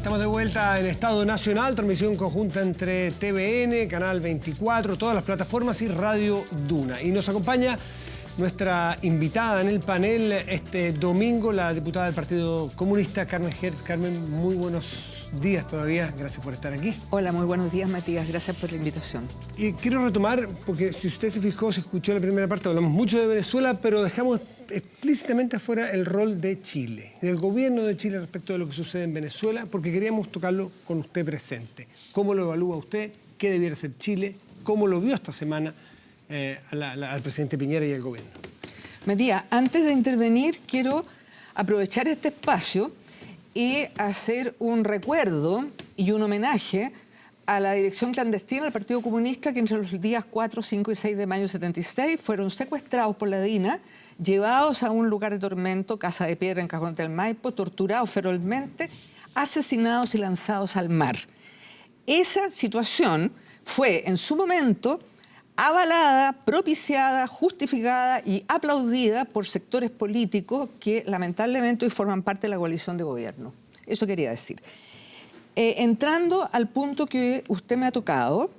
Estamos de vuelta en Estado Nacional, transmisión conjunta entre TVN, Canal 24, todas las plataformas y Radio Duna. Y nos acompaña nuestra invitada en el panel este domingo, la diputada del Partido Comunista, Carmen Hertz. Carmen, muy buenos días todavía, gracias por estar aquí. Hola, muy buenos días, Matías, gracias por la invitación. Y quiero retomar, porque si usted se fijó, se escuchó la primera parte, hablamos mucho de Venezuela, pero dejamos explícitamente afuera el rol de Chile, del gobierno de Chile respecto de lo que sucede en Venezuela, porque queríamos tocarlo con usted presente. ¿Cómo lo evalúa usted? ¿Qué debiera ser Chile? ¿Cómo lo vio esta semana al presidente Piñera y al gobierno? Matías, antes de intervenir, quiero aprovechar este espacio y hacer un recuerdo y un homenaje a la dirección clandestina del Partido Comunista que entre los días 4, 5 y 6 de mayo de 76 fueron secuestrados por la DINA, llevados a un lugar de tormento, Casa de Piedra en Cajón del Maipo, torturados ferozmente, asesinados y lanzados al mar. Esa situación fue en su momento avalada, propiciada, justificada y aplaudida por sectores políticos que lamentablemente hoy forman parte de la coalición de gobierno. Eso quería decir. Entrando al punto que usted me ha tocado,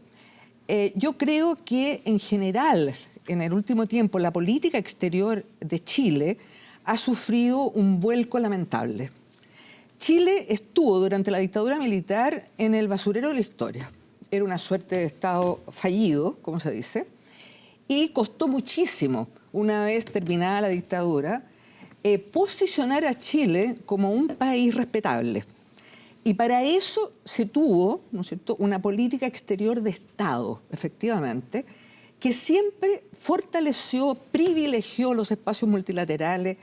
yo creo que en general, en el último tiempo, la política exterior de Chile ha sufrido un vuelco lamentable. Chile estuvo durante la dictadura militar en el basurero de la historia. Era una suerte de Estado fallido, como se dice, y costó muchísimo, una vez terminada la dictadura, posicionar a Chile como un país respetable. Y para eso se tuvo, ¿no es cierto?, una política exterior de Estado, efectivamente, que siempre fortaleció, privilegió los espacios multilaterales,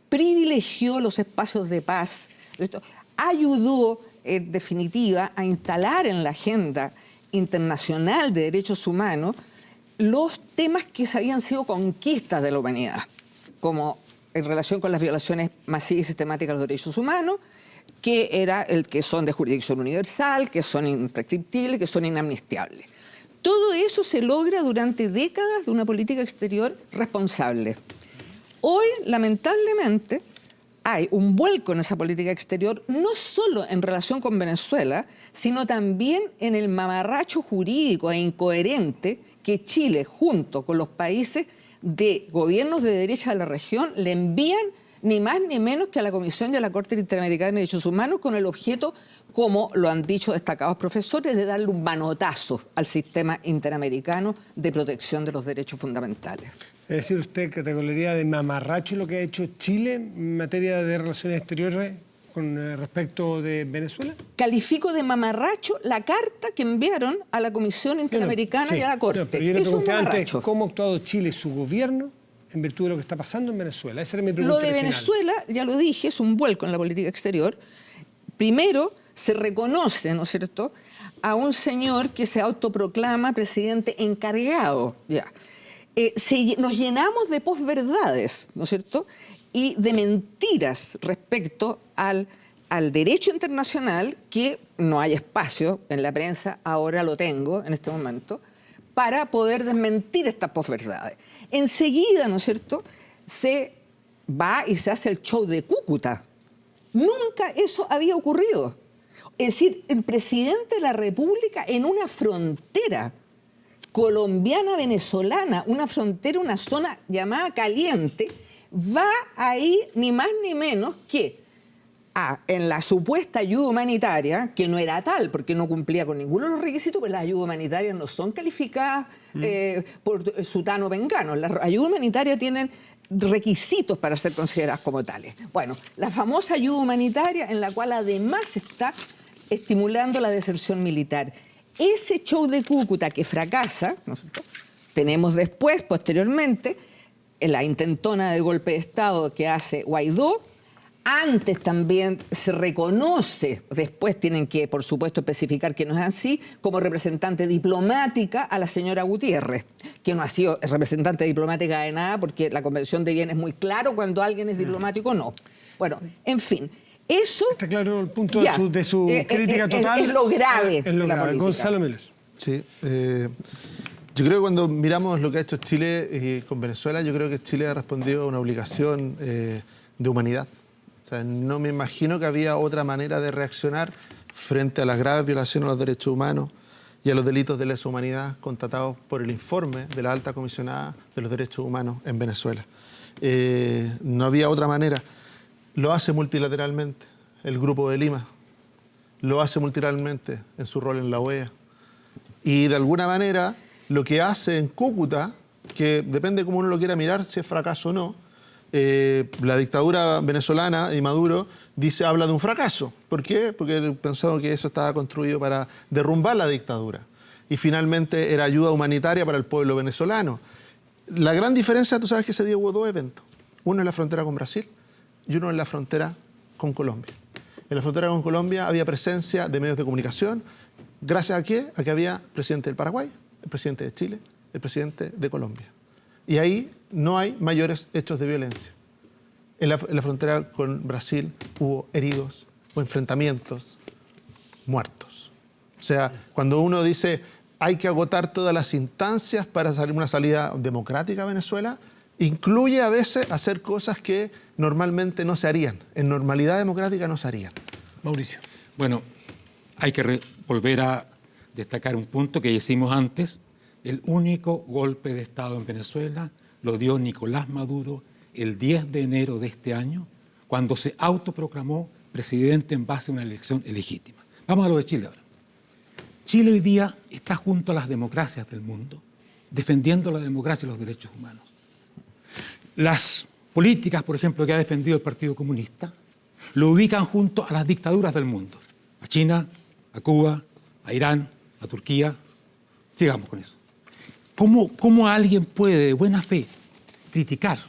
privilegió los espacios de paz, ayudó, en definitiva, a instalar en la agenda internacional de derechos humanos los temas que habían sido conquistas de la humanidad, como en relación con las violaciones masivas y sistemáticas de los derechos humanos, que son de jurisdicción universal, que son imprescriptibles, que son inamnistiables. Todo eso se logra durante décadas de una política exterior responsable. Hoy, lamentablemente, hay un vuelco en esa política exterior, no solo en relación con Venezuela, sino también en el mamarracho jurídico e incoherente que Chile, junto con los países de gobiernos de derecha de la región, le envían ni más ni menos que a la Comisión y a la Corte Interamericana de Derechos Humanos con el objeto, como lo han dicho destacados profesores, de darle un manotazo al sistema interamericano de protección de los derechos fundamentales. Es decir, usted categoría de mamarracho lo que ha hecho Chile en materia de relaciones exteriores con respecto de Venezuela. Califico de mamarracho la carta que enviaron a la Comisión Interamericana y a la Corte. Pero yo le pregunté antes, ¿cómo ha actuado Chile, su gobierno, en virtud de lo que está pasando en Venezuela? Esa era mi pregunta. Lo de Venezuela, ya lo dije, es un vuelco en la política exterior. Primero, se reconoce, ¿no es cierto?, a un señor que se autoproclama presidente encargado, ya. Nos llenamos de posverdades, ¿no es cierto?, y de mentiras respecto al derecho internacional, que no hay espacio en la prensa, ahora lo tengo en este momento, para poder desmentir estas posverdades. Enseguida, ¿no es cierto?, se va y se hace el show de Cúcuta. Nunca eso había ocurrido. Es decir, el presidente de la República en una frontera colombiana-venezolana, una frontera, una zona llamada caliente, va ahí ni más ni menos que en la supuesta ayuda humanitaria, que no era tal porque no cumplía con ninguno de los requisitos, pues las ayudas humanitarias no son calificadas por sutano vengano. Las ayudas humanitarias tienen requisitos para ser consideradas como tales. Bueno, la famosa ayuda humanitaria en la cual además está estimulando la deserción militar. Ese show de Cúcuta que fracasa, ¿no es cierto?, tenemos después, posteriormente, la intentona de golpe de Estado que hace Guaidó. Antes también se reconoce, después tienen que, por supuesto, especificar que no es así, como representante diplomática a la señora Gutiérrez, que no ha sido representante diplomática de nada, porque la Convención de Viena es muy claro cuando alguien es diplomático o no. Bueno, en fin. Eso está claro el punto de su crítica total. Es lo grave. Es lo grave. Gonzalo Müller. Sí. Yo creo que cuando miramos lo que ha hecho Chile con Venezuela, yo creo que Chile ha respondido a una obligación de humanidad. O sea, no me imagino que había otra manera de reaccionar frente a las graves violaciones a los derechos humanos y a los delitos de lesa humanidad constatados por el informe de la Alta Comisionada de los Derechos Humanos en Venezuela. No había otra manera. Lo hace multilateralmente el Grupo de Lima, lo hace multilateralmente en su rol en la OEA. Y de alguna manera lo que hace en Cúcuta, que depende de cómo uno lo quiera mirar, si es fracaso o no, la dictadura venezolana y Maduro habla de un fracaso. ¿Por qué? Porque pensó que eso estaba construido para derrumbar la dictadura. Y finalmente era ayuda humanitaria para el pueblo venezolano. La gran diferencia, tú sabes que ese día hubo dos eventos. Uno en la frontera con Brasil y uno en la frontera con Colombia. En la frontera con Colombia había presencia de medios de comunicación. ¿Gracias a qué? A que había presidente del Paraguay, el presidente de Chile, el presidente de Colombia. Y ahí no hay mayores hechos de violencia. En la frontera con Brasil hubo heridos o enfrentamientos, muertos. O sea, cuando uno dice hay que agotar todas las instancias para una salida democrática a Venezuela, incluye a veces hacer cosas que normalmente no se harían. En normalidad democrática no se harían. Mauricio. Bueno, hay que volver a destacar un punto que hicimos antes. El único golpe de Estado en Venezuela lo dio Nicolás Maduro el 10 de enero de este año, cuando se autoproclamó presidente en base a una elección ilegítima. Vamos a lo de Chile ahora. Chile hoy día está junto a las democracias del mundo, defendiendo la democracia y los derechos humanos. Las políticas, por ejemplo, que ha defendido el Partido Comunista, lo ubican junto a las dictaduras del mundo. A China, a Cuba, a Irán, a Turquía. Sigamos con eso. ¿Cómo alguien puede, de buena fe, criticar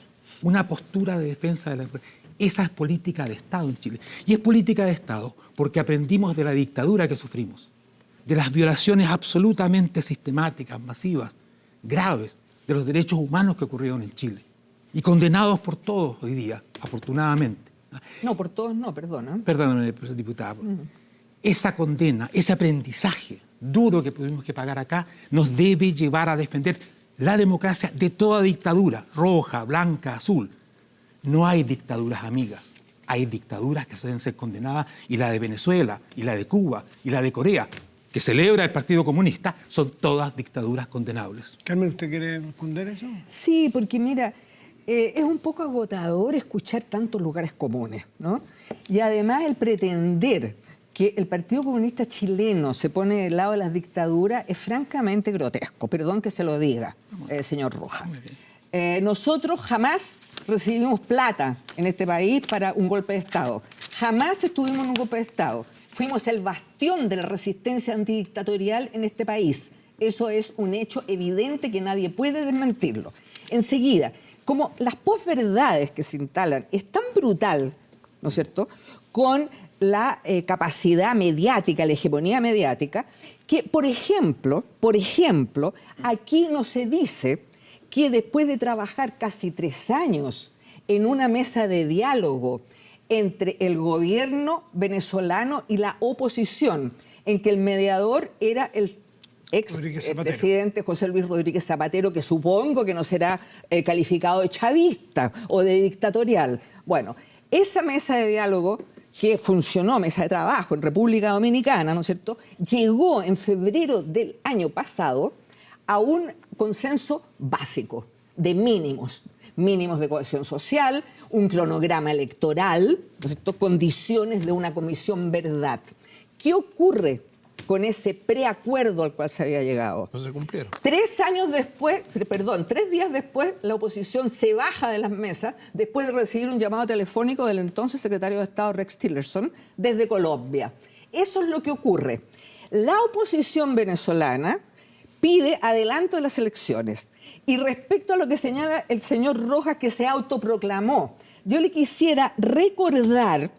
una postura de defensa de la democracia? Esa es política de Estado en Chile. Y es política de Estado porque aprendimos de la dictadura que sufrimos, de las violaciones absolutamente sistemáticas, masivas, graves, de los derechos humanos que ocurrieron en Chile. Y condenados por todos hoy día, afortunadamente. No, por todos no, perdona. Perdóname, diputada. Esa condena, ese aprendizaje duro que tuvimos que pagar acá, nos debe llevar a defender la democracia de toda dictadura, roja, blanca, azul. No hay dictaduras amigas, hay dictaduras que deben ser condenadas, y la de Venezuela, y la de Cuba, y la de Corea, que celebra el Partido Comunista, son todas dictaduras condenables. Carmen, ¿usted quiere responder eso? Sí, porque mira, es un poco agotador escuchar tantos lugares comunes, ¿no? Y además el pretender que el Partido Comunista chileno se pone del lado de las dictaduras es francamente grotesco. Perdón que se lo diga, señor Rojas. Nosotros jamás recibimos plata en este país para un golpe de Estado. Jamás estuvimos en un golpe de Estado. Fuimos el bastión de la resistencia antidictatorial en este país. Eso es un hecho evidente que nadie puede desmentirlo. Enseguida, como las posverdades que se instalan es tan brutal, ¿no es cierto?, con la capacidad mediática, la hegemonía mediática, que, por ejemplo, aquí no se dice que después de trabajar casi 3 años en una mesa de diálogo entre el gobierno venezolano y la oposición, en que el mediador era el expresidente José Luis Rodríguez Zapatero, que supongo que no será calificado de chavista o de dictatorial. Bueno, esa mesa de diálogo que funcionó, mesa de trabajo en República Dominicana, ¿no es cierto?, llegó en febrero del año pasado a un consenso básico de mínimos de cohesión social, un cronograma electoral, ¿no es cierto?, condiciones de una comisión verdad. ¿Qué ocurre con ese preacuerdo al cual se había llegado? No se cumplieron. 3 días después, la oposición se baja de las mesas después de recibir un llamado telefónico del entonces secretario de Estado Rex Tillerson desde Colombia. Eso es lo que ocurre. La oposición venezolana pide adelanto de las elecciones. Y respecto a lo que señala el señor Rojas, que se autoproclamó, yo le quisiera recordar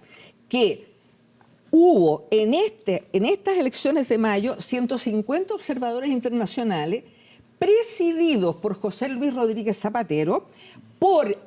que hubo en estas elecciones de mayo 150 observadores internacionales presididos por José Luis Rodríguez Zapatero, por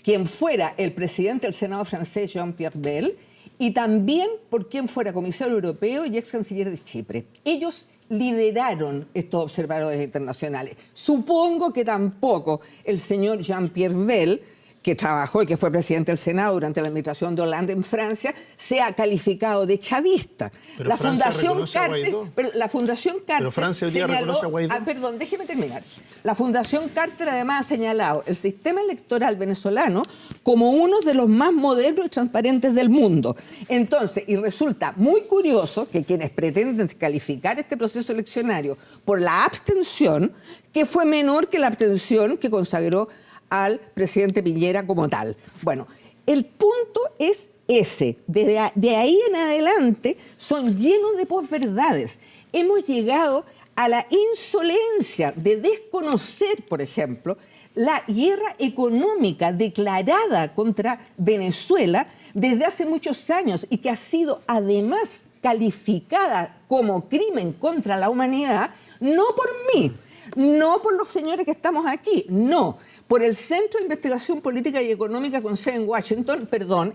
quien fuera el presidente del Senado francés, Jean-Pierre Bel, y también por quien fuera comisario europeo y ex canciller de Chipre. Ellos lideraron estos observadores internacionales. Supongo que tampoco el señor Jean-Pierre Bel, que trabajó y que fue presidente del Senado durante la administración de Hollande en Francia, sea calificado de chavista. Pero La Francia Fundación reconoce a Carter, Guaidó. pero la Fundación Carter Pero Francia hoy día señaló, reconoce a Guaidó. perdón, déjeme terminar. La Fundación Carter además ha señalado el sistema electoral venezolano como uno de los más modernos y transparentes del mundo. Entonces, y resulta muy curioso que quienes pretenden calificar este proceso eleccionario por la abstención, que fue menor que la abstención que consagró al presidente Piñera como tal. Bueno, el punto es ese. De ahí en adelante son llenos de posverdades. Hemos llegado a la insolencia de desconocer, por ejemplo, la guerra económica declarada contra Venezuela desde hace muchos años y que ha sido además calificada como crimen contra la humanidad, no por mí, no por los señores que estamos aquí, no, por el Centro de Investigación Política y Económica con sede en Washington,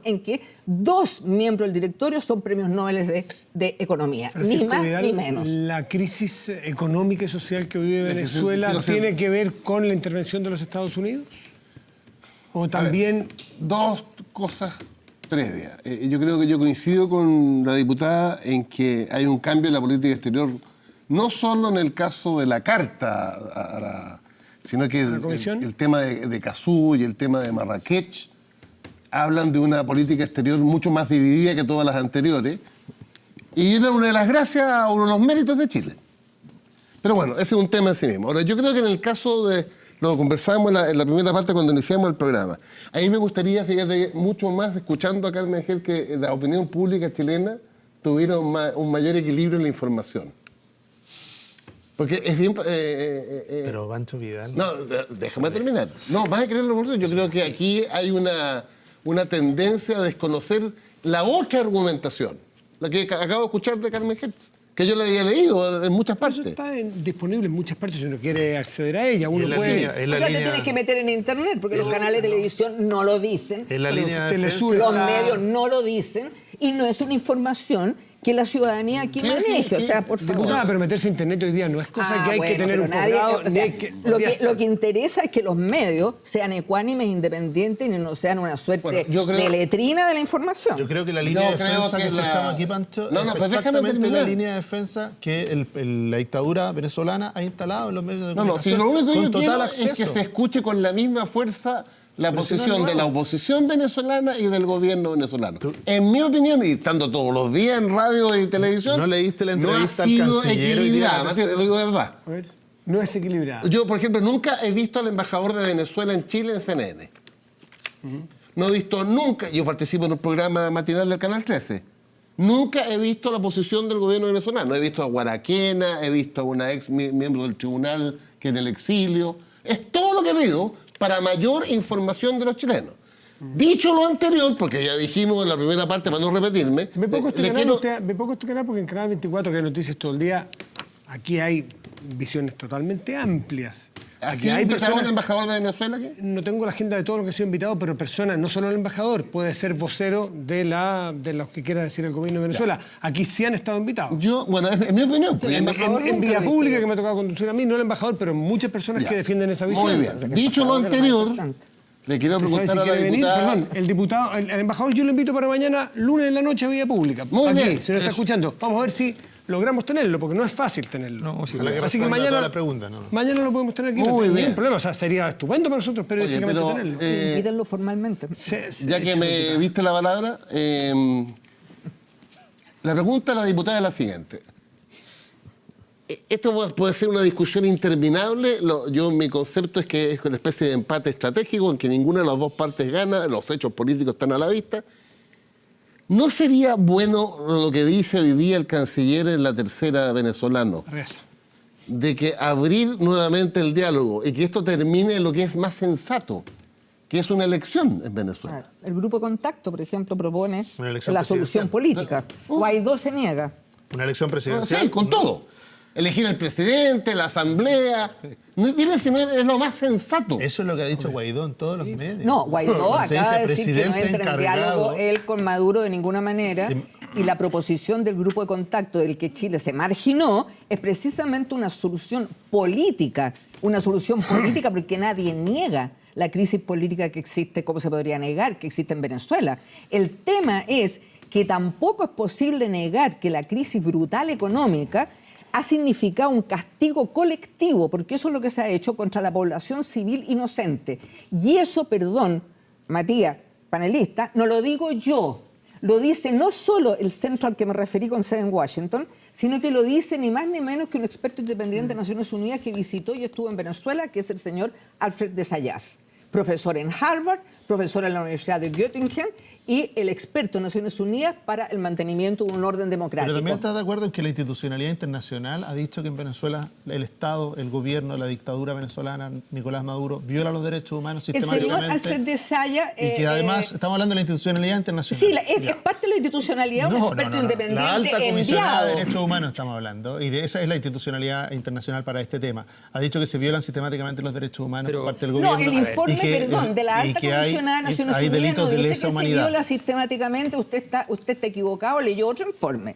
en que 2 miembros del directorio son premios Nobel de Economía, Francisco ni más Vidal, ni menos. ¿la crisis económica y social que vive Venezuela tiene que ver con la intervención de los Estados Unidos? ¿O también...? Dos cosas previas. Yo creo que yo coincido con la diputada en que hay un cambio en la política exterior, no solo en el caso de la carta, sino que el tema de Cazú y el tema de Marrakech hablan de una política exterior mucho más dividida que todas las anteriores. Y era una de las gracias, uno de los méritos de Chile. Pero bueno, ese es un tema en sí mismo. Ahora, yo creo que en el caso de... Lo conversábamos en la primera parte cuando iniciamos el programa. A mí me gustaría, fíjate, mucho más, escuchando a Carmen Gel, que la opinión pública chilena tuviera un mayor equilibrio en la información. Porque es bien... Pero Pancho Vidal... No, déjame terminar. No, vas a creerlo por eso. Yo creo que aquí hay una tendencia a desconocer la otra argumentación, la que acabo de escuchar de Carmen Hertz, que yo la había leído en muchas partes. Eso está disponible en muchas partes si uno quiere acceder a ella. Uno puede... O sea, te tienes que meter en internet, porque los canales de televisión no lo dicen, En la línea de Telesur los está- medios no lo dicen, y no es una información que la ciudadanía aquí maneje. O sea, por favor. Diputada, pero meterse en internet hoy día no es cosa que hay que tener un posgrado, ni hay que... Lo que interesa es que los medios sean ecuánimes, independientes y no sean una suerte Bueno, yo creo- de letrina de la información. Yo creo que la línea de Yo creo defensa que que la- escuchamos aquí, Pancho, No, no, es pues déjame exactamente la terminar. línea de defensa que la dictadura venezolana ha instalado en los medios de No, no, si comunicación lo único que con yo total quiero acceso. es que se escuche con la misma fuerza la Pero si no es posición de nuevo. la oposición venezolana y del gobierno venezolano. En mi opinión, y estando todos los días en radio y televisión, ¿No leíste la no ha entrevista al sido canciller hoy día? equilibrada, Matías, te lo digo de verdad. A ver, no es equilibrado. Yo, por ejemplo, nunca he visto al embajador de Venezuela en Chile en CNN. No he visto nunca, yo participo en un programa matinal del Canal 13, nunca he visto la posición del gobierno venezolano. He visto a Guaraquena, he visto a una ex miembro del tribunal que en el exilio. Es todo lo que veo para mayor información de los chilenos. Dicho lo anterior, porque ya dijimos en la primera parte, para no repetirme, Ve poco este le canal, quiero- ve poco este canal porque en Canal 24, que hay noticias todo el día, aquí hay visiones totalmente amplias. ¿Así Aquí hay invitaron al personas... embajador de Venezuela? ¿Qué? No tengo la agenda de todos los que han sido invitados, pero personas, no solo el embajador, puede ser vocero de los que quiera decir el gobierno de Venezuela. Aquí sí han estado invitados. Yo, bueno, en mi opinión. pues, En vía pública que me ha tocado conducir a mí, no el embajador, pero muchas personas Ya. que defienden esa visión. Muy bien. Dicho lo anterior, le quiero ¿Usted sabe preguntar si a la quiere venir? diputada... Perdón, el diputado, el embajador yo lo invito para mañana, lunes en la noche, a vía pública. Muy aquí, bien. si nos está escuchando. Vamos a ver si logramos tenerlo, porque no es fácil tenerlo. No, sí, Ojalá que Así que responda a mañana, toda la pregunta, ¿no? mañana lo podemos tener aquí. Muy no hay bien. ningún problema. O sea, sería estupendo para nosotros periodísticamente pero, tenerlo. Invítenlo formalmente. Ya que me diste la palabra, la pregunta a la diputada es la siguiente. Esto puede ser una discusión interminable. Mi concepto es que es una especie de empate estratégico en que ninguna de las dos partes gana, los hechos políticos están a la vista. ¿No sería bueno lo que dice hoy día el canciller en la tercera venezolano? Reza. De que abrir nuevamente el diálogo y que esto termine en lo que es más sensato, que es una elección en Venezuela. Claro. El grupo Contacto, por ejemplo, propone Una elección la solución presidencial. política. Guaidó se niega. Una elección presidencial. Sí, con todo. Elegir al presidente, la asamblea. Dime si no es lo más sensato. Eso es lo que ha dicho Guaidó en todos los medios. No, Guaidó Cuando se acaba de dice decir que no presidente entra en encargado, diálogo él con Maduro de ninguna manera. Sí. Y la proposición del grupo de contacto del que Chile se marginó es precisamente una solución política porque nadie niega la crisis política que existe, ¿cómo se podría negar que existe en Venezuela? El tema es que tampoco es posible negar que la crisis brutal económica ha significado un castigo colectivo, porque eso es lo que se ha hecho contra la población civil inocente. Y eso, perdón, Matías, panelista, no lo digo yo, lo dice no solo el centro al que me referí con sede en Washington, sino que lo dice ni más ni menos que un experto independiente de Naciones Unidas que visitó y estuvo en Venezuela, que es el señor Alfred de Zayas, profesor en Harvard, profesor en la Universidad de Göttingen y el experto de Naciones Unidas para el mantenimiento de un orden democrático. Pero también estás de acuerdo en que la institucionalidad internacional ha dicho que en Venezuela el Estado, el gobierno, la dictadura venezolana, Nicolás Maduro, viola los derechos humanos sistemáticamente. El señor Alfred de Zayas... y que además estamos hablando de la institucionalidad internacional. Sí, es parte de la institucionalidad, un experto independiente La alta comisionada enviado. de derechos humanos estamos hablando, y de esa es la institucionalidad internacional para este tema. Ha dicho que se violan sistemáticamente los derechos humanos por parte del gobierno. No, el informe, de la alta comisionada de Naciones hay Unidas delitos no de dice lesa que se humanidad. viola sistemáticamente, usted está equivocado, leyó otro informe.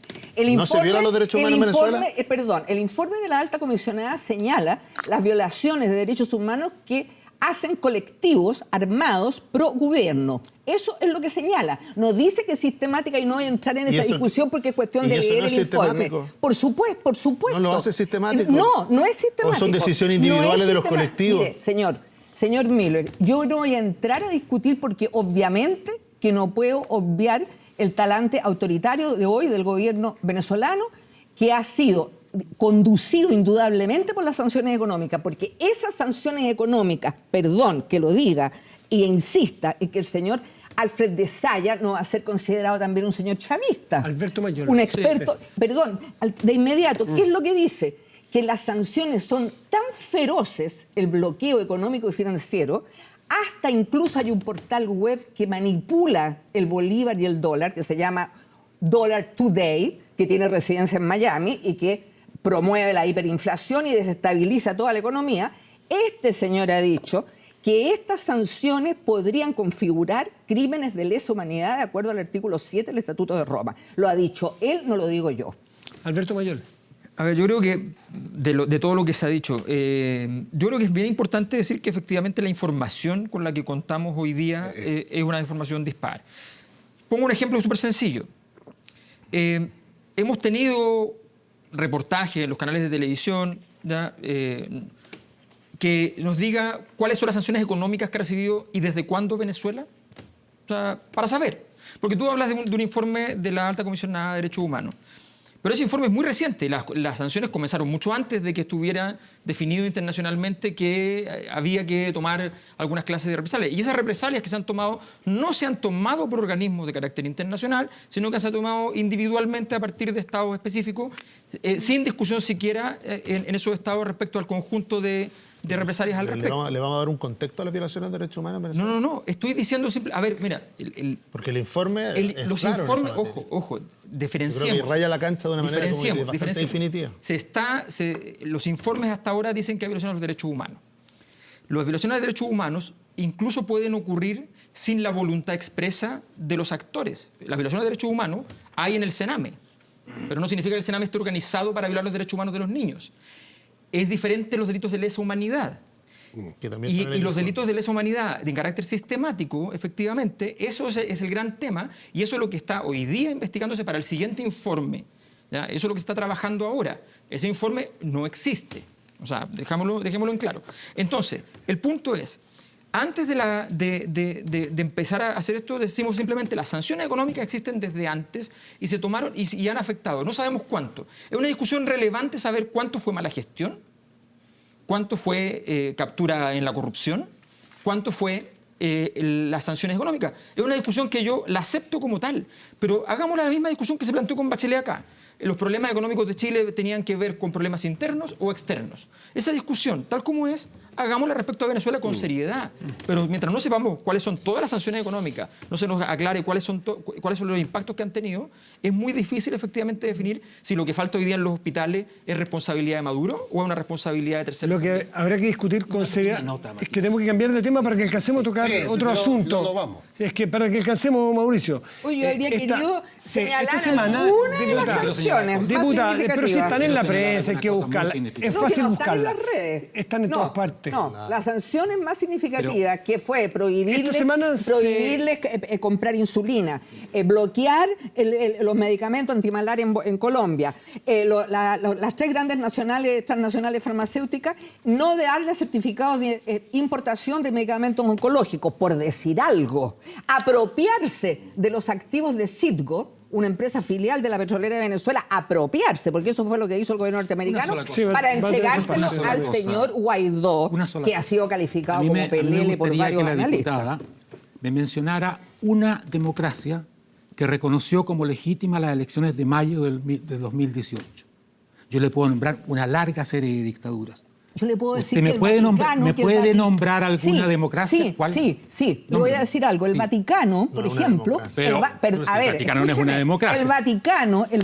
¿No se violan los derechos humanos en Venezuela? El informe de la alta comisionada señala las violaciones de derechos humanos que hacen colectivos armados pro gobierno. Eso es lo que señala. No dice que es sistemática y no voy a entrar en esa discusión porque es cuestión de leer el informe. Por supuesto. ¿No lo hace sistemático? No es sistemático. ¿O son decisiones individuales de los colectivos? Mire, señor Miller, yo no voy a entrar a discutir porque obviamente que no puedo obviar el talante autoritario de hoy del gobierno venezolano, que ha sido conducido indudablemente por las sanciones económicas, porque esas sanciones económicas, perdón que lo diga e insista, y que el señor Alfred de Zayas no va a ser considerado también un señor chavista. Alberto Mayor. Un experto, perdón, de inmediato, ¿qué es lo que dice? Que las sanciones son tan feroces, el bloqueo económico y financiero, hasta incluso hay un portal web que manipula el bolívar y el dólar, que se llama Dollar Today, que tiene residencia en Miami y que promueve la hiperinflación y desestabiliza toda la economía. Este señor ha dicho que estas sanciones podrían configurar crímenes de lesa humanidad de acuerdo al artículo 7 del Estatuto de Roma. Lo ha dicho él, no lo digo yo. Alberto Mayor. A ver, yo creo que de todo lo que se ha dicho, yo creo que es bien importante decir que efectivamente la información con la que contamos hoy día es una información dispar. Pongo un ejemplo súper sencillo. Hemos tenido reportajes en los canales de televisión que nos diga cuáles son las sanciones económicas que ha recibido y desde cuándo Venezuela, o sea, para saber. Porque tú hablas de un informe de la Alta Comisionada de Derechos Humanos. Pero ese informe es muy reciente. Las sanciones comenzaron mucho antes de que estuviera definido internacionalmente que había que tomar algunas clases de represalias. Y esas represalias que se han tomado no se han tomado por organismos de carácter internacional, sino que se han tomado individualmente a partir de estados específicos, sin discusión siquiera en esos estados respecto al conjunto de represalias al respecto. ¿Le vamos a dar un contexto a las violaciones de derechos humanos en Venezuela? No. Estoy diciendo simple. A ver, mira. Porque el informe. Los claro informes, ojo, diferenciemos. Yo creo que raya la cancha de una manera como bastante definitiva. Los informes hasta ahora dicen que hay violaciones a los derechos humanos. Las violaciones de derechos humanos incluso pueden ocurrir sin la voluntad expresa de los actores. Las violaciones de derechos humanos hay en el CENAME, pero no significa que el CENAME esté organizado para violar los derechos humanos de los niños. Es diferente los delitos de lesa humanidad. Y los delitos de lesa humanidad de carácter sistemático, efectivamente, eso es el gran tema y eso es lo que está hoy día investigándose para el siguiente informe. ¿Ya? Eso es lo que se está trabajando ahora. Ese informe no existe. O sea, dejémoslo en claro. Entonces, el punto es, antes de empezar a hacer esto, decimos simplemente las sanciones económicas existen desde antes y se tomaron y han afectado. No sabemos cuánto. Es una discusión relevante saber cuánto fue mala gestión, cuánto fue captura en la corrupción, cuánto fue las sanciones económicas. Es una discusión que yo la acepto como tal, pero hagamos la misma discusión que se planteó con Bachelet acá. Los problemas económicos de Chile tenían que ver con problemas internos o externos. Esa discusión, tal como es, hagámosla respecto a Venezuela con seriedad. Pero mientras no sepamos cuáles son todas las sanciones económicas, no se nos aclare cuáles son los impactos que han tenido, es muy difícil efectivamente definir si lo que falta hoy día en los hospitales es responsabilidad de Maduro o es una responsabilidad de terceros. Lo que habrá que discutir con seriedad es que tenemos que cambiar de tema para que alcancemos a tocar qué? otro Si no, asunto. si no, no vamos. Es que para que alcancemos, Mauricio. Oye, yo habría querido señalar semana, alguna de las diputada, sanciones diputada, más pero si están en la Pero señalar prensa, hay una que cosa muy buscarla. significativa. Es No, fácil si no están en buscarla. las redes. Están en todas partes. No, las sanciones más significativas que fue prohibirles, Esta semana comprar insulina, bloquear los medicamentos antimalaria en Colombia, las 3 grandes transnacionales farmacéuticas no darle certificados de importación de medicamentos oncológicos, por decir algo, apropiarse de los activos de Citgo, una empresa filial de la petrolera de Venezuela, apropiarse, porque eso fue lo que hizo el gobierno norteamericano, Una sola cosa. Sí, para va a tener que entregárselo pasar. al Una sola señor cosa. Guaidó, Una sola que cosa. ha sido calificado A mí como me pelele por gustaría varios que la analistas. diputada me mencionara una democracia que reconoció como legítima las elecciones de mayo de 2018. Yo le puedo nombrar una larga serie de dictaduras. Yo le puedo decir ¿Usted me que el puede Vaticano, ¿me que el puede Vati- nombrar alguna Sí, democracia? Sí, ¿Cuál? sí. Le voy a decir algo. El Sí. Vaticano, por No, una ejemplo... democracia. Pero si el Vaticano no es una escúcheme, democracia. El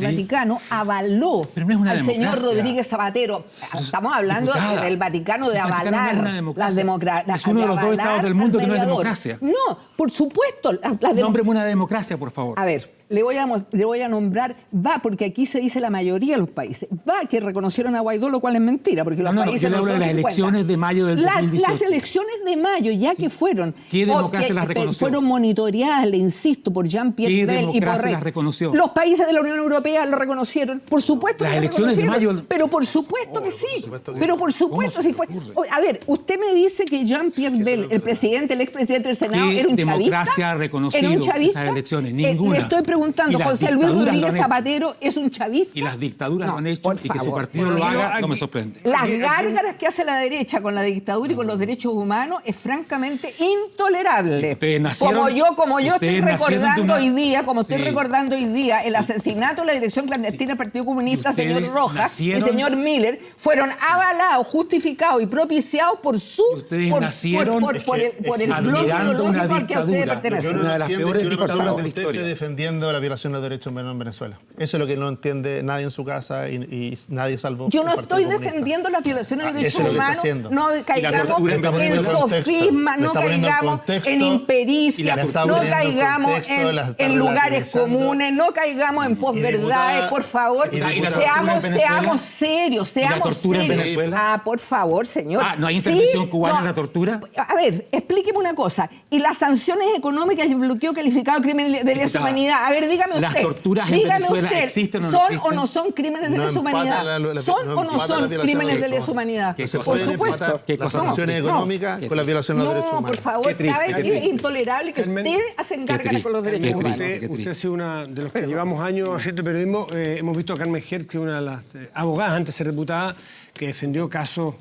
Vaticano avaló Pero no es una al señor democracia. Rodríguez Zapatero. Estamos hablando Diputada, del Vaticano de el Vaticano no es avalar una democracia. las democracias. Es uno de los 2 estados del mundo que no es democracia. No, por supuesto. Nómbreme una democracia, por favor. A ver, le voy a nombrar, porque aquí se dice la mayoría de los países, que reconocieron a Guaidó, lo cual es mentira, porque los No, países yo le hablo son de las 50. elecciones de mayo del 2018. Las elecciones de mayo, ya que fueron... ¿Qué democracia que las reconoció? Fueron monitoreadas, le insisto, por Jean-Pierre ¿Qué Bel y por democracia las reconoció? Los países de la Unión Europea lo reconocieron, por supuesto Las que lo elecciones de reconocieron, mayo- pero por supuesto que sí. supuesto que Pero no. por supuesto sí fue... A ver, usted me dice que Jean-Pierre Bel, el expresidente del Senado, ¿Qué era un chavista. democracia ha reconocido ¿Era un chavista? esas elecciones? Ninguna. Le estoy preguntando, Y las José Luis dictaduras lo Rodríguez han hecho. Zapatero es un chavista. Y las dictaduras No, lo han hecho, por y que su favor. partido Bueno, lo aquí haga, no me aquí- sorprende. Las Aquí- gárgaras que hace la derecha con la dictadura y con los derechos humanos es francamente intolerable. Ustedes nacieron- Como yo estoy ustedes nacieron de recordando una- hoy día, Sí. recordando hoy día, el asesinato de la dirección clandestina del Partido Comunista, Y ustedes señor Rojas nacieron- y señor Miller, fueron avalados, justificados y propiciados por su... Y ustedes por nacieron por el bloque admirando una ideológico al que ustedes dictadura. pertenecen. Una de las peores dictaduras de la usted historia. esté defendiendo la violación de los derechos humanos en Venezuela. Eso es lo que no entiende nadie en su casa y nadie salvo Yo el no Partido estoy Comunista. defendiendo las violaciones de Ah, derechos eso es lo que está humanos, haciendo. no Y la caigamos tortura en está poniendo en contexto. sofisma, Le no está poniendo en caigamos contexto. en Y impericia, le está no poniendo en caigamos contexto, la está en lugares relativizando. comunes, no caigamos en posverdades, diputada- por favor, y diputada- seamos Venezuela? serios, ¿Y la seamos tortura en serios. Venezuela? Ah, por favor, señor. Ah, ¿no hay intervención Sí, cubana no. en la tortura? A ver, explíqueme una cosa. ¿Y las sanciones económicas y el bloqueo calificado de crimen de lesa Diputada, humanidad? A ver, dígame ¿las usted. torturas en dígame Venezuela usted, existen o no ¿son existen? o no son crímenes de No lesa empata humanidad? la- ¿Son no o no empata la son violación crímenes de de derechos lesa humanidad? ¿Qué Se cosa? Por pueden supuesto. empatar ¿Qué las cosa? sanciones No. económicas con la violación de los derechos No, humanos. por favor, Qué triste, ¿sabe qué qué? Es triste. intolerable que Carmen, ustedes hacen gárgaras con los triste, derechos qué humanos. triste. Usted ha sido una de los que llevamos años haciendo periodismo. Hemos visto a Carmen Hertz, que es una de las abogadas antes de ser diputada, que defendió casos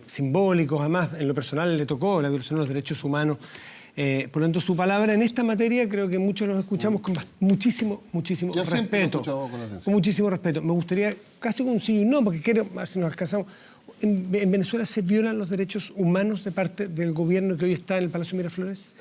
simbólicos. Además, en lo personal le tocó la violación de los derechos humanos. Por lo tanto, su palabra en esta materia creo que muchos los escuchamos con muchísimo Yo siempre lo he respeto. escuchado con atención. Con muchísimo respeto. Me gustaría casi con un sí y un no, porque quiero, a ver si nos alcanzamos. ¿En Venezuela se violan los derechos humanos de parte del gobierno que hoy está en el Palacio Miraflores?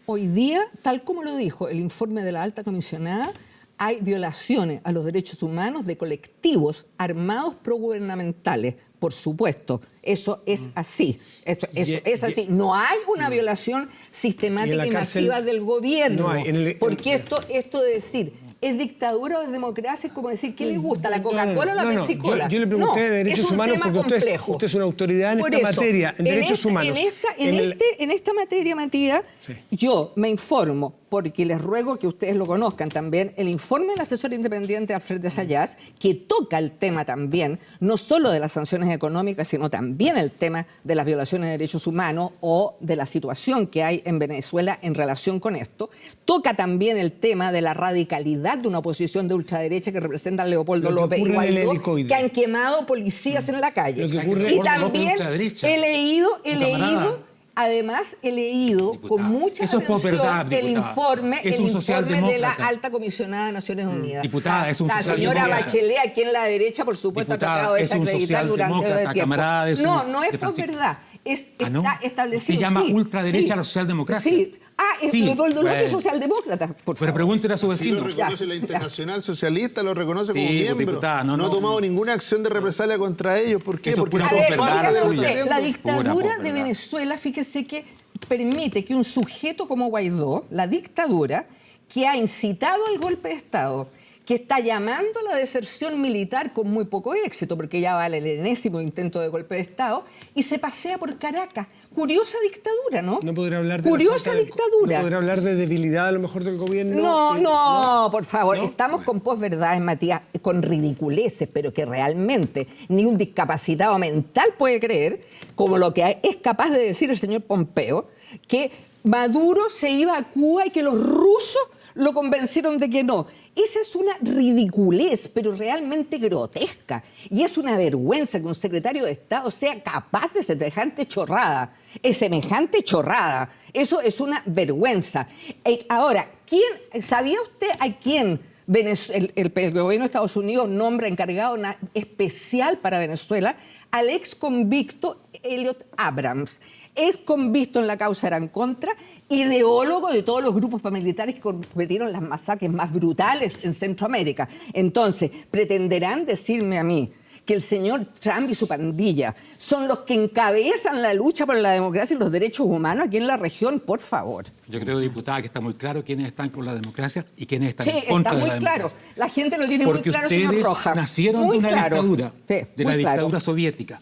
Hoy día, tal como lo dijo el informe de la alta comisionada, hay violaciones a los derechos humanos de colectivos armados progubernamentales. Por supuesto, eso es así. Eso es así. No hay una violación sistemática y cárcel masiva del gobierno. no hay. Porque esto de decir, ¿es dictadura o es democracia? Es como decir, ¿qué le gusta? ¿La Coca-Cola o la Pepsi-Cola? Yo le pregunté de No, derechos es un humanos tema porque complejo. usted es una autoridad en Por esta eso, materia, en derechos humanos. En esta materia, Matías, Sí. yo me informo, porque les ruego que ustedes lo conozcan también, el informe del asesor independiente Alfred de Sayas, que toca el tema también, no solo de las sanciones económicas, sino también el tema de las violaciones de derechos humanos o de la situación que hay en Venezuela en relación con esto. Toca también el tema de la radicalidad de una oposición de ultraderecha que representa a Leopoldo Lo que López y ocurre en el Guaidó, helicoide. que han quemado policías en la calle. Lo que ocurre- Y Leopoldo López también ultraderecha. he leído, camarada. además he leído Diputada, con mucha eso es atención posverdad, el diputada. informe, Es un de la socialdemócrata. alta comisionada de Naciones Unidas. Diputada, es un La señora socialdemócrata. Bachelet, aquí en la derecha, por supuesto, Diputada, ha tratado de es un desacreditar durante socialdemócrata, el tiempo. camarada de su- No es de Francisco. posverdad. ¿Ah, no? Está establecido. ¿Usted llama sí, ultraderecha sí. a la socialdemocracia? Sí. Es Sí, Leopoldo López, bueno. socialdemócrata. Por Pero favor. pregúntele a su Sí, lo vecino. reconoce Ya, la ya. Internacional Socialista, lo reconoce como Sí, pues, miembro. diputada, no no, ha tomado ninguna acción de represalia contra ellos. ¿Por qué? Eso es Porque pura son A ver, parte posverdad de lo que dígame está usted, haciendo. la Pura dictadura de posverdad. Venezuela, fíjese que permite que un sujeto como Guaidó, la dictadura, que ha incitado al golpe de Estado, que está llamando a la deserción militar con muy poco éxito, porque ya vale el enésimo intento de golpe de Estado, y se pasea por Caracas. Curiosa dictadura, ¿no? No podría hablar de curiosa dictadura. No podría hablar de debilidad a lo mejor del gobierno. No, por favor. ¿No? Estamos con posverdades, Matías, con ridiculeces, pero que realmente ni un discapacitado mental puede creer, como lo que es capaz de decir el señor Pompeo, que Maduro se iba a Cuba y que los rusos lo convencieron de que no. Esa es una ridiculez, pero realmente grotesca. Y es una vergüenza que un secretario de Estado sea capaz de semejante chorrada. Semejante chorrada. Eso es una vergüenza. Ahora, ¿sabía usted a quién el gobierno de Estados Unidos nombra encargado especial para Venezuela? Al ex convicto Elliot Abrams, ex convicto en la causa Arancontra, ideólogo de todos los grupos paramilitares que cometieron las masacres más brutales en Centroamérica. Entonces, ¿pretenderán decirme a mí que el señor Trump y su pandilla son los que encabezan la lucha por la democracia y los derechos humanos aquí en la región? Por favor. Yo creo, diputada, que está muy claro quiénes están con la democracia y quiénes están Sí, en contra está de la muy claro. democracia. La gente lo tiene Porque muy claro, señor ustedes Rojas. nacieron Muy de una claro. dictadura, Sí, de muy la claro. dictadura soviética.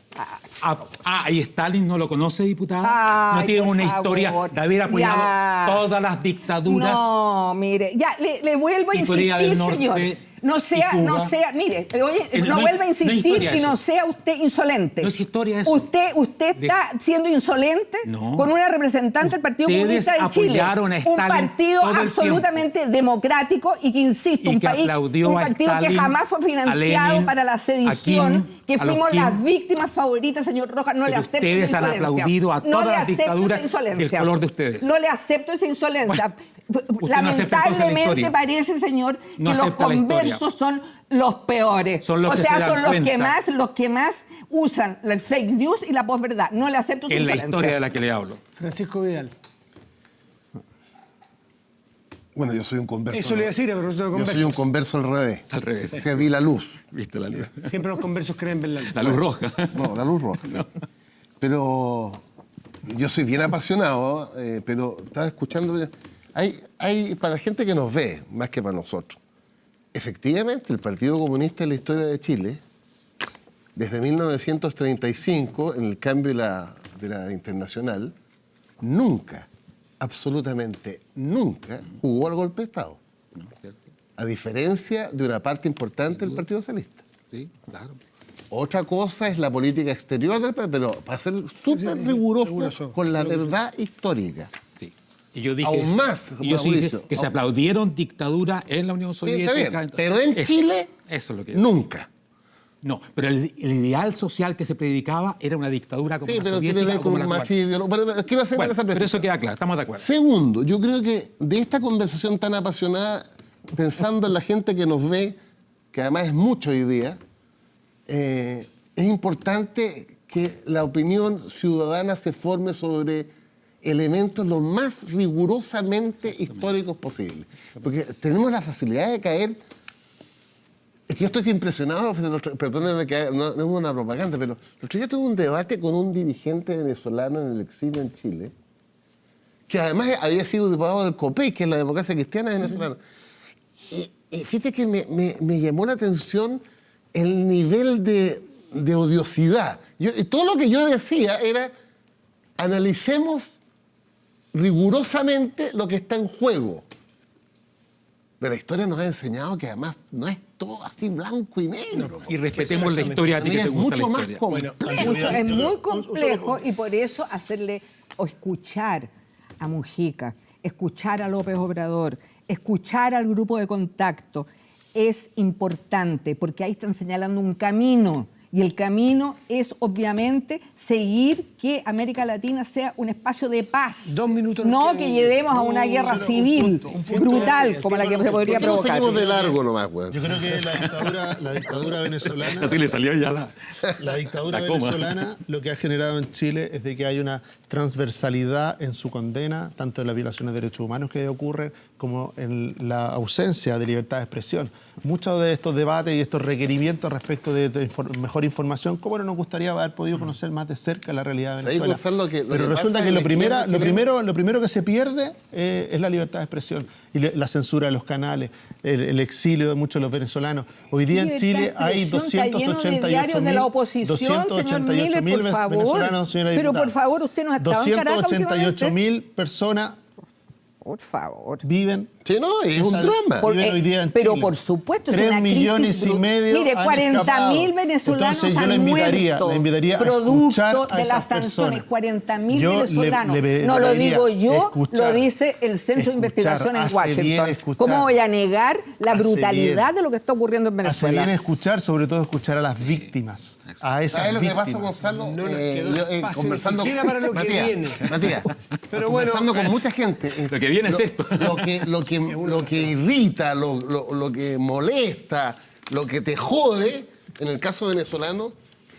¿Y Stalin no lo conoce, diputada? Ay, ¿No tiene por una favor. historia de haber apoyado Ya. todas las dictaduras? No, mire, ya le vuelvo a Y Corea del insistir, Norte señor. No y sea, Cuba. mire, oye, No no es- vuelva a no es insistir historia y no eso. sea usted insolente. No es historia eso. Usted De- está siendo insolente No. con una representante del Partido Ustedes Comunista de Chile. apoyaron a Un Stalin partido todo el absolutamente democrático y que, insisto, Y un que país, aplaudió un a partido que Stalin, jamás fue a financiado Lenin, para la a sedición, Kim, que a los fuimos Kim. las víctimas favoritas, señor Rojas. No le Pero acepto ustedes esa han insolencia. aplaudido a No todas le las acepto dictaduras esa insolencia. del color de ustedes. No le acepto esa insolencia. Usted no acepta entonces la Lamentablemente historia. parece, señor, No que los acepta la historia. conversos son los peores. Son los o que sea, se dan son cuenta. los que más usan el fake news y la posverdad. No le acepto su En la insolencia. historia de la que le hablo. Francisco Vidal. Bueno, yo soy un converso. Eso le iba a decir a propósito de Yo conversos. soy un converso al revés. Al revés. O sea, vi la luz. ¿Viste la luz? Siempre los conversos creen ver la luz. La luz roja. No, la luz roja. Sí. Pero yo soy bien apasionado, pero estaba escuchando. Hay para la gente que nos ve, más que para nosotros. Efectivamente, el Partido Comunista en la historia de Chile, desde 1935, en el cambio de la internacional, nunca, absolutamente nunca, jugó al golpe de Estado. A diferencia de una parte importante del Partido Socialista. Sí, claro. Otra cosa es la política exterior del país, pero para ser súper riguroso riguroso. con la verdad histórica. Sí. Y yo dije Aún eso. más, Y yo sí dije Mauricio, que se aplaudieron dictaduras en la Unión Sí, está Soviética. bien, pero en Eso, Chile, eso es lo que nunca. No, pero el ideal social que se predicaba era una dictadura como Sí, la pero tiene que soviética ver o como con la un cubana. machismo. Pero quiero hacer Bueno, esa pero eso precisión. queda claro, estamos de acuerdo. Segundo, yo creo que de esta conversación tan apasionada, pensando en la gente que nos ve, que además es mucho hoy día, es importante que la opinión ciudadana se forme sobre elementos lo más rigurosamente históricos posible. Porque tenemos la facilidad de caer. Es que yo estoy impresionado, perdónenme que no es una propaganda, pero el otro día tuve un debate con un dirigente venezolano en el exilio en Chile, que además había sido diputado del COPEI, que es la democracia cristiana venezolana. Y fíjate que me llamó la atención el nivel de odiosidad. Y todo lo que yo decía era, analicemos rigurosamente lo que está en juego. Pero la historia nos ha enseñado que además no es todo así blanco y negro. Y respetemos la historia a ti que te Es gusta la mucho más historia. complejo. Es muy complejo y por eso hacerle o escuchar a Mujica, escuchar a López Obrador, escuchar al grupo de contacto es importante porque ahí están señalando un camino. Y el camino es, obviamente, seguir que América Latina sea un espacio de paz. 2 minutos nos No quedan. que llevemos a una guerra civil brutal como la que se podría ¿Por qué no provocar. seguimos de largo nomás, güey? Yo creo que la dictadura venezolana... Así le salió ya la... La dictadura La coma. venezolana lo que ha generado en Chile es de que hay una transversalidad en su condena, tanto de las violaciones de derechos humanos que ocurren, como en la ausencia de libertad de expresión. Muchos de estos debates y estos requerimientos respecto de mejor información, ¿cómo no nos gustaría haber podido conocer más de cerca la realidad de Venezuela? Pero resulta que lo primero que se pierde es la libertad de expresión y la censura de los canales, el exilio de muchos de los venezolanos. Hoy día en Chile hay 288.000 venezolanos, señora diputada. Pero por favor, usted nos ha estado en Caracas últimamente. 288.000 personas por favor. viven. Sí, no, es un drama. Viven hoy día en pero Chile. por supuesto, es 3,5 una crisis. millones. Mire, 40.000 venezolanos Entonces, han muerto producto de las sanciones. 40.000 venezolanos. No lo digo yo, lo dice el Centro de Investigación en Washington. ¿Cómo voy a negar la brutalidad de lo que está ocurriendo en Venezuela? Hace bien escuchar, sobre todo escuchar a las víctimas. A esas ¿Sabes lo que víctimas. pasa, Gonzalo? No nos quedó espacio Conversando ni siquiera para lo que viene. Matías, Pero bueno, conversando con mucha gente. Lo que viene es esto. Lo que irrita, lo que molesta, lo que te jode, en el caso venezolano,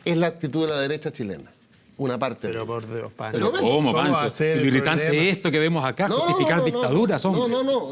es la actitud de la derecha chilena. Una parte. Pero por Dios, Pancho. Pero ¿cómo, va a Pancho? ser Si lo el irritante problema? es esto que vemos acá, justificar dictaduras, hombre. No.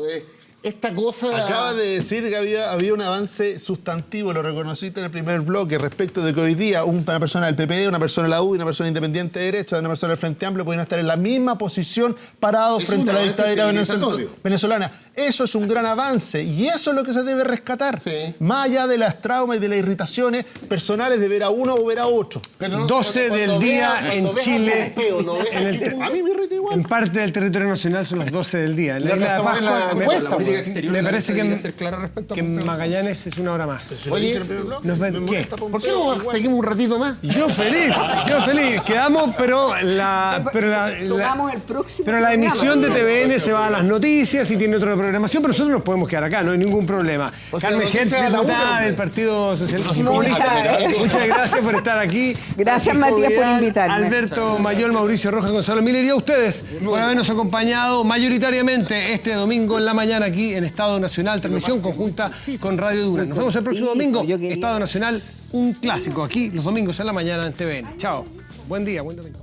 Esta cosa... Acaba de decir que había un avance sustantivo, lo reconociste en el primer bloque, respecto de que hoy día una persona del PPD, una persona de la U y una persona independiente de derecha, una persona del Frente Amplio pueden estar en la misma posición parados Es frente a la un avance dictadura civilizatorio. venezolana. Eso es un gran avance y eso es lo que se debe rescatar. Sí. Más allá de las traumas y de las irritaciones personales de ver a uno o ver a otro. Pero no, 12 cuando del día veas- en cuando veas Chile. al Pompeo, ¿no ves En aquí el- A mí me irrita igual. En parte del territorio nacional son las 12 del día. En la Ya isla de pasamos en la Pascua, encuesta, La política pues. exterior me de la parece derecha que debería ser clara respecto a en Pompeo. Magallanes es una hora más. Oye, ¿Nos ven qué? ¿por qué no seguimos un ratito más? Yo feliz. Quedamos, pero Tomamos el próximo pero la programa. emisión de TVN se va a las noticias y tiene otra programación, pero nosotros nos podemos quedar acá, no hay ningún problema. O sea, Carmen noticias Hertz, a la diputada una, del hombre. Partido Socialista y No, Comunista, claro. muchas gracias por estar aquí. Gracias, Francisco Matías, por Vidal, invitarme. Alberto Mayol, Mauricio Rojas, Gonzalo Miller y a ustedes por habernos acompañado mayoritariamente este domingo en la mañana aquí en Estado Nacional, transmisión conjunta con Radio Dura. Nos vemos el próximo domingo, Yo quería- Estado Nacional, un clásico aquí los domingos en la mañana en TVN. Chao, buen día, buen domingo.